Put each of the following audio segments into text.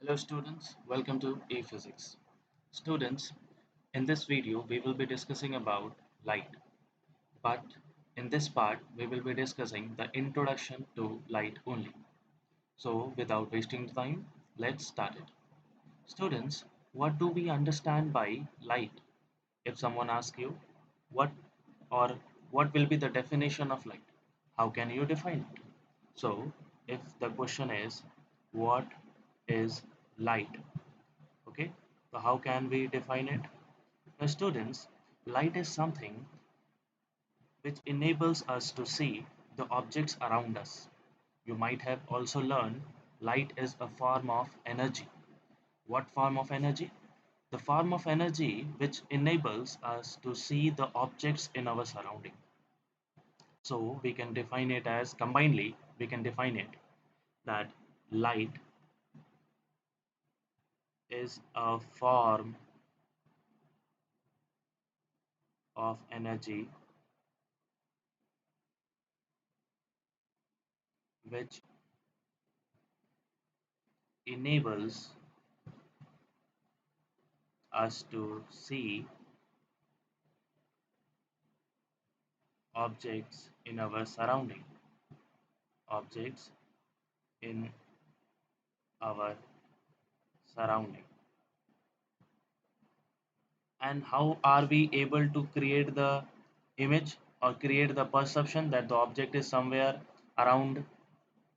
Hello students, welcome to ePhysics. Students, in this video we will be discussing about light, but in this part we will be discussing the introduction to light only. So without wasting time, let's start it. Students, what do we understand by light? If someone asks you what or what will be the definition of light, how can you define it? So if the question is what is light? Okay, so how can we define it? Now, students, light is something which enables us to see the objects around us. You might have also learned light is a form of energy. What form of energy? The form of energy which enables us to see the objects in our surrounding. So we can define it as combinedly, we can define it that light is a form of energy which enables us to see objects in our surrounding, objects in our surrounding. And how are we able to create the image or create the perception that the object is somewhere around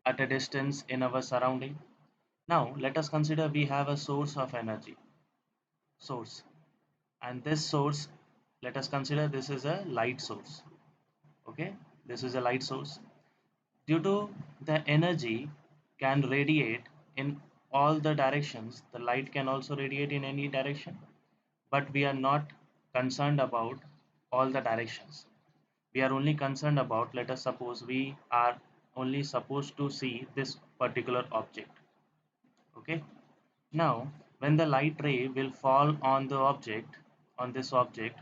at a distance in our surrounding? Now let us consider we have a source of energy, source, and this source, let us consider this is a light source. Okay, this is a light source. Due to the energy can radiate in all the directions, the light can also radiate in any direction, but we are not concerned about all the directions. We are only concerned about, let us suppose we are only supposed to see this particular object. Okay. Now, when the light ray will fall on the object, on this object,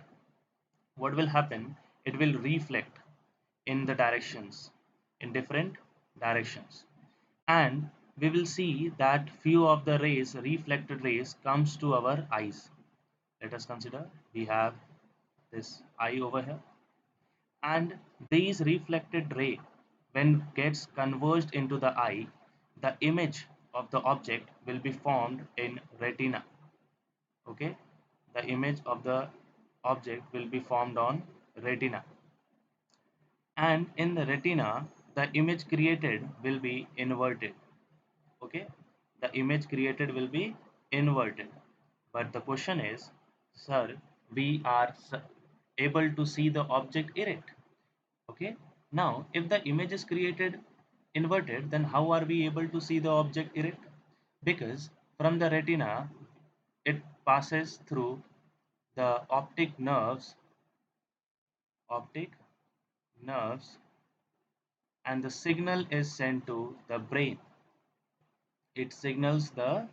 what will happen? It will reflect in the directions, in different directions, and we will see that few of the rays, reflected rays, comes to our eyes. Let us consider we have this eye over here, and these reflected ray, when gets converged into the eye, the image of the object will be formed in retina. Okay, the image of the object will be formed on retina, and in the retina the image created will be inverted. Okay, the image created will be inverted, but the question is, sir, we are able to see the object erect. Okay, now if the image is created inverted, then how are we able to see the object erect? Because from the retina it passes through the optic nerves, and the signal is sent to the brain. It signals the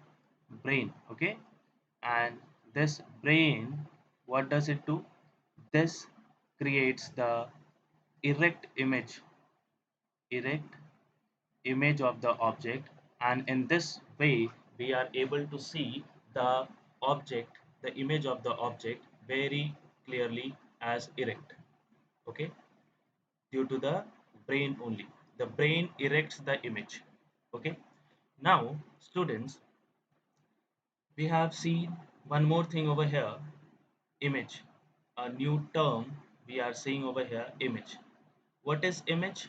brain. Okay, and this brain, what does it do? This creates the erect image, erect image of the object, and in this way we are able to see the object, the image of the object very clearly as erect. Okay, due to the brain only, the brain erects the image. Okay, now students, we have seen one more thing over here, image, a new term we are seeing over here, image. What is image?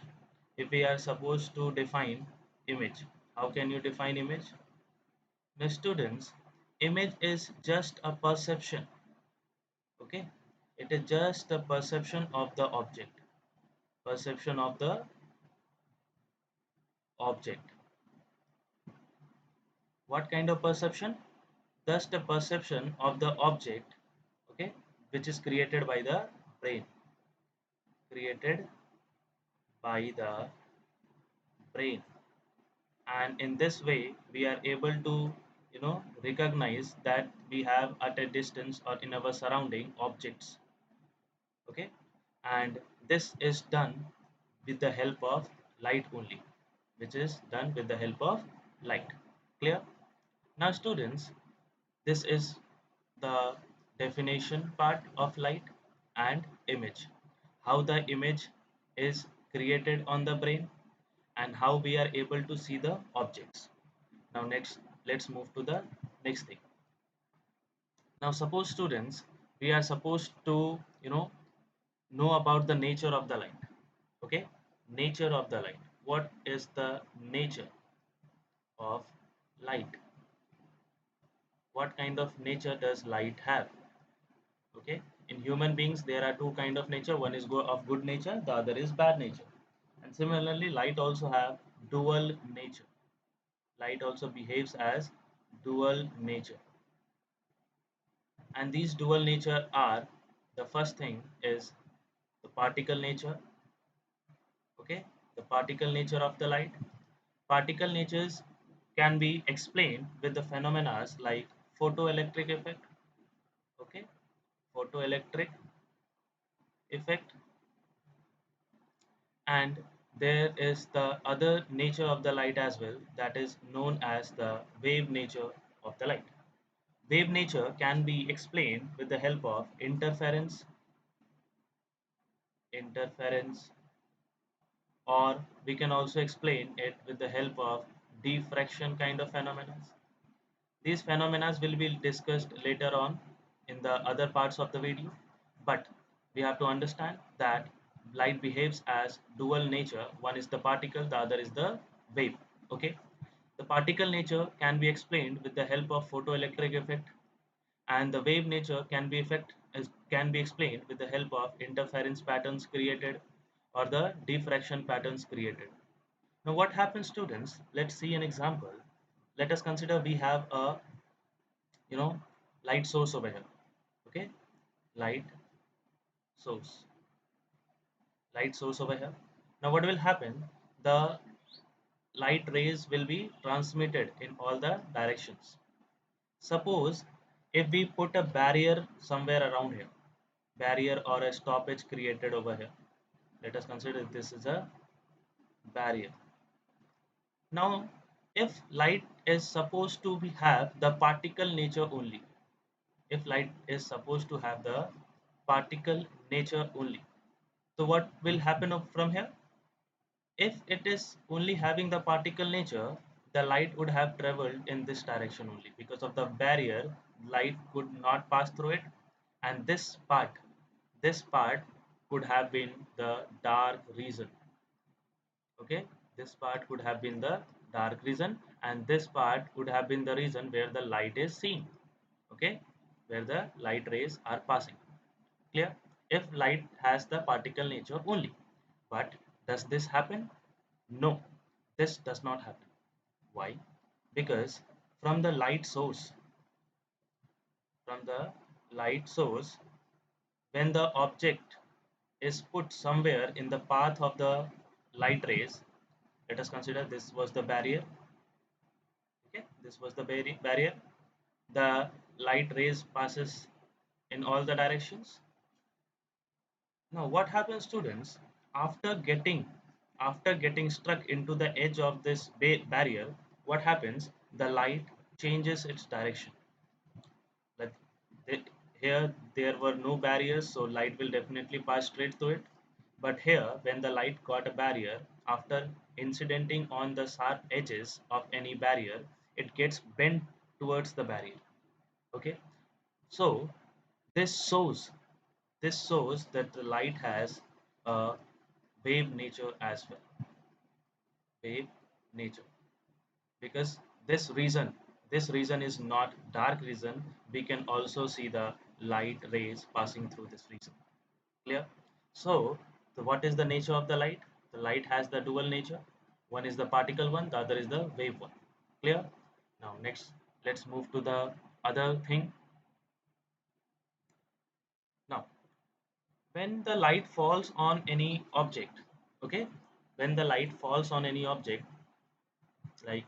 If we are supposed to define image, how can you define image? The students, image is just a perception. Okay, it is just a perception of the object, perception of the object. What kind of perception? Just a perception of the object. Okay, which is created by the brain, created by the brain, and in this way we are able to, recognize that we have at a distance or in our surrounding objects. Okay, and this is done with the help of light only, which is done with the help of light. Clear? Now students, this is the definition part of light and image. How the image is created on the brain and how we are able to see the objects. Now next, let's move to the next thing. Now suppose students, we are supposed to, know about the nature of the light. Okay, nature of the light. What is the nature of light? What kind of nature does light have? Okay, in human beings there are two kind of nature. One is of good nature, the other is bad nature. And similarly, light also have dual nature. Light also behaves as dual nature. And these dual nature are, the first thing is the particle nature. Okay, the particle nature of the light. Particle natures can be explained with the phenomena like photoelectric effect. Okay, photoelectric effect. And there is the other nature of the light as well, that is known as the wave nature of the light. Wave nature can be explained with the help of interference, or we can also explain it with the help of diffraction kind of phenomena. These phenomena will be discussed later on in the other parts of the video, but we have to understand that light behaves as dual nature. One is the particle, the other is the wave. Okay, the particle nature can be explained with the help of photoelectric effect, and the wave nature can be explained with the help of interference patterns created or the diffraction patterns created. Now, what happens, students? Let's see an example. Let us consider we have a you know light source over here. Okay, light source light source over here. Now what will happen, the light rays will be transmitted in all the directions. Suppose if we put a barrier somewhere around here, barrier or a stoppage created over here. Let us consider this is a barrier. Now if light is supposed to have the particle nature only, if light is supposed to have the particle nature only, so what will happen from here? If it is only having the particle nature, the light would have traveled in this direction only. Because of the barrier, light could not pass through it, and this part could have been the dark region. Okay, this part could have been the dark region, and this part would have been the region where the light is seen. Okay, where the light rays are passing. Clear? If light has the particle nature only. But does this happen? No, this does not happen. Why? Because from the light source, from the light source, when the object is put somewhere in the path of the light rays, let us consider this was the barrier. Okay, this was the barrier. The light rays passes in all the directions. Now, what happens, students, after getting struck into the edge of this barrier? What happens? The light changes its direction. Like here, there were no barriers, so light will definitely pass straight through it. But here, when the light got a barrier, after incidenting on the sharp edges of any barrier, it gets bent towards the barrier. Okay, so this shows this shows that the light has a wave nature as well. Wave nature. Because this region is not dark region, we can also see the light rays passing through this region. Clear? So, what is the nature of the light? The light has the dual nature. One is the particle one, the other is the wave one. Clear? Now, next, let's move to the other thing. Now, when the light falls on any object, okay, when the light falls on any object, like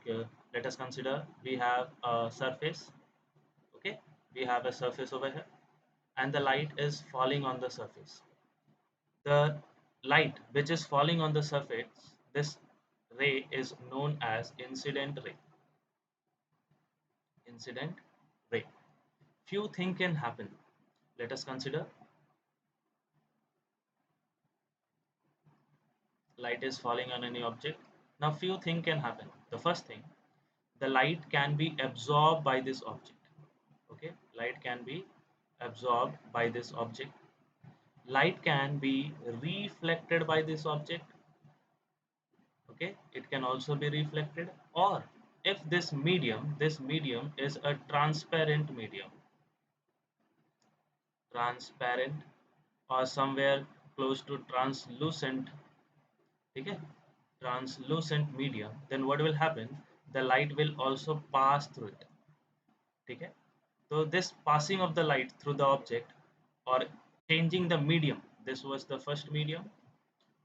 let us consider we have a surface. Okay, we have a surface over here, and the light is falling on the surface. The light which is falling on the surface, this ray is known as incident ray. incident ray. Few things can happen. Let us consider. Light is falling on any object. Now few things can happen. The first thing, the light can be absorbed by this object. Okay, light can be absorbed by this object. Light can be reflected by this object. Okay, it can also be reflected, or if this medium is a transparent medium, transparent or somewhere close to translucent, okay, translucent medium, then what will happen, the light will also pass through it. Okay, so this passing of the light through the object or changing the medium, this was the first medium,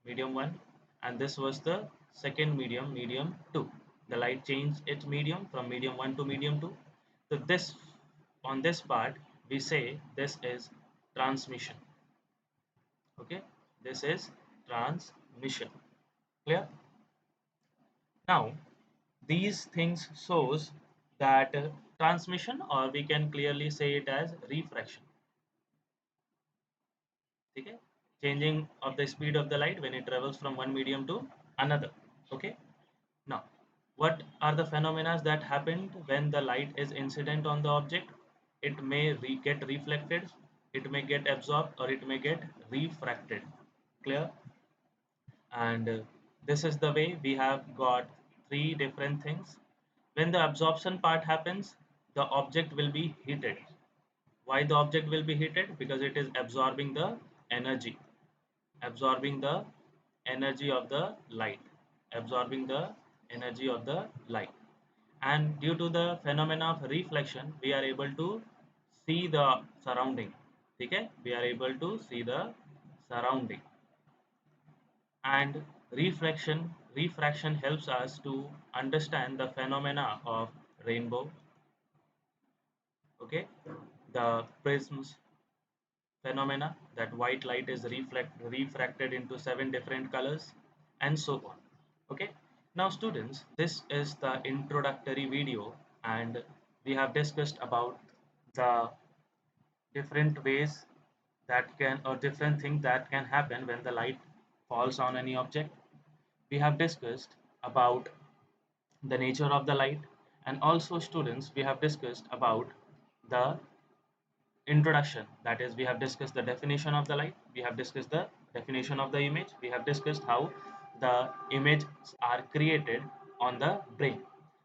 medium 1, and this was the second medium, medium 2. The light changed its medium from medium 1 to medium 2. So this, on this part we say this is transmission. Okay, this is transmission. Clear? Now these things shows that transmission, or we can clearly say it as refraction. Okay, changing of the speed of the light when it travels from one medium to another. Okay, now what are the phenomena that happened when the light is incident on the object? It may get reflected, it may get absorbed, or it may get refracted. Clear? And this is the way we have got three different things. When the absorption part happens, the object will be heated. Why the object will be heated? Because it is absorbing the energy, absorbing the energy of the light, absorbing the energy of the light. And due to the phenomena of reflection, we are able to see the surrounding. Okay, we are able to see the surrounding. And refraction helps us to understand the phenomena of rainbow. Okay, the prisms phenomena, that white light is refracted into 7 different colors, and so on. Okay, now students, this is the introductory video, and we have discussed about the different ways that can, or different things that can happen when the light falls on any object. We have discussed about the nature of the light, and also students, we have discussed about the introduction, that is we have discussed the definition of the light, we have discussed the definition of the image, we have discussed how the images are created on the brain.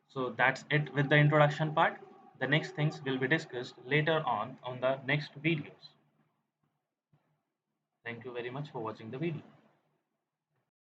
So that's it with the introduction part. The next things will be discussed later on the next videos. Thank you very much for watching the video.